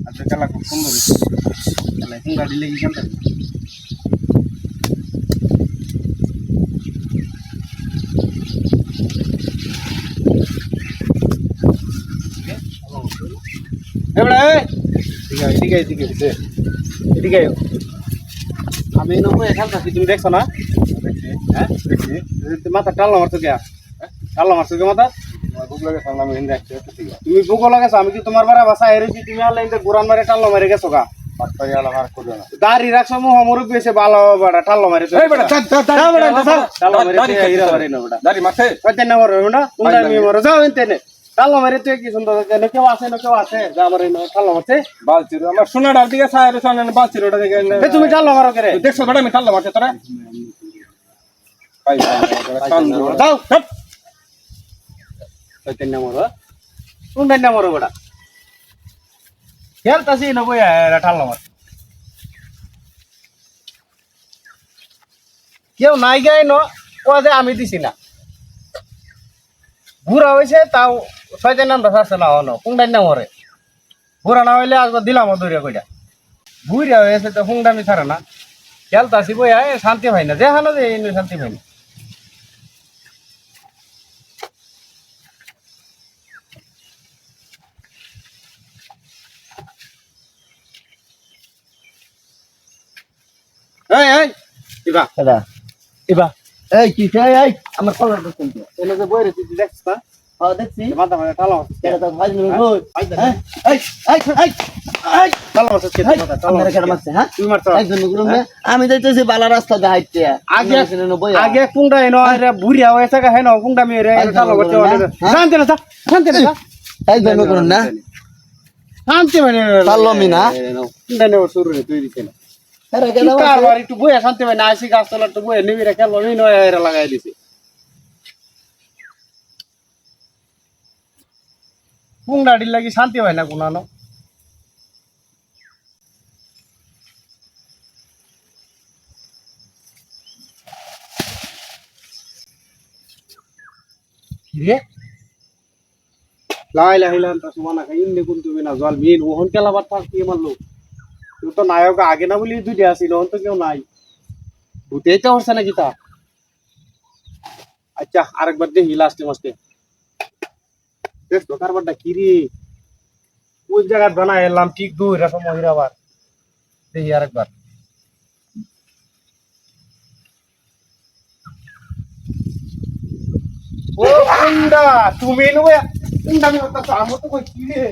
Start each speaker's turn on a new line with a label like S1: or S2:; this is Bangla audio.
S1: আচ্ছা খেলা খুব সুন্দর হয়েছে খেলা হুঙ্গা দিলে কি খেলতে ঠিক আছে এদিকে আমি নব্বই খেলতেছি তুমি দেখছো না হ্যাঁ দেখছি মাথা টাল্লা মারছো কে টাল্লা মারছো কে মাথা বুক লাগে সামনে আমি হিন্দে আসছি তুমি বুক লাগাছো আমি কি তোমার বারে বাসা হেরেছি তুমি আল্লাহ ইন্দে গুরান মারে টাল্লা মারে গেছো গা পাত্তারি আলা মার করবে না দাড়ি রাখছো মোহ মুরুক বেশে ভালো বড়া টাল্লা মারে এই বড়া টাল্লা মারে হিরা মারে না বড়া দাড়ি মারছে কইতে না মারো না তোমরা আমি মারো যাও এনতে টাল্লা মারে তুই কি সুন্দর কেন কেউ আছে যা মারে না টাল্লা মারছে বালচির আমার সোনাডার দিকে ছায়ের সামনে বালচির ওটা দেখে তুমি টাল্লা মারো করে দেখছো বড়া আমি টাল্লা মারছে তোরা পাই যাও কইতে না মারো তোমরা না মারো বড়া খেলতাছি না বই টাল্লা মার কেউ নাই গাই ন ও যে আমি দিছি না বুড়া হয়েছে তাও ছয়টার নামটা ছাড়ছে না হনো কুংডার নাম ওরে বুড়া না হইলে আজকে দিলাম দৌড়িয়া কইটা বুড়া হয়েছে তো হুংডামি ছাড়ে না খেলতাছি বই শান্তি পাই না দেখানো যে শান্তি পাই না ইবা ইবা
S2: এই কি এই আমার কলার দেখছেন তো
S1: এনে যে বই রে তুই দেখছিস না
S2: হ্যাঁ দেখছি
S1: মাথা মাথা টালা
S2: এটা তো ভাই নি কই এই
S1: টালা মারছিস কে মাথা টালা
S2: আমার এখানে মারছে হ্যাঁ
S1: তুই মারছ
S2: একজন গুরুম আমি যাইতেছি বালা রাস্তা দিয়ে হাইটতে
S1: আগে কুংডা এনো রে বুড়িয়া হয়েছে গা হেনো কুংডা মি রে টালা করতে শান্তি না
S2: একজন গুরুম না
S1: শান্তি মানে
S2: পারলমি না
S1: কুংডা নেও শুরু রে তুই দিছ না
S2: আরে গেল
S1: কারবার একটু বইয়া শান্তি মানে আসি গাছ তলা একটু বইয়া নিবি রে খেলো নি নয় এরা লাগাই দিছে কুংডাড়ি লাগি শান্তি হয় না কোনানো রে লাইলা হিলান তা সুমানা খাই ইন্নে কোন তুমি না জল মিন ওহন কেলাবার থাক কি মারলো তুই তো নায়ক আগে না বলি দুইটা আসিল ওহন তো কেউ নাই ভূতেই তো হচ্ছে নাকি তা আচ্ছা আরেকবার দেখি লাস্টে মাস্টে দেখ তো কারবারটা কি রে ওই জায়গা বানা এলাম ঠিক দূর এরকম মহিরাবার দেখি আরেকবার ও কুন্ডা তুমি নবে কুন্ডা আমি হতা আমো তো কই কি রে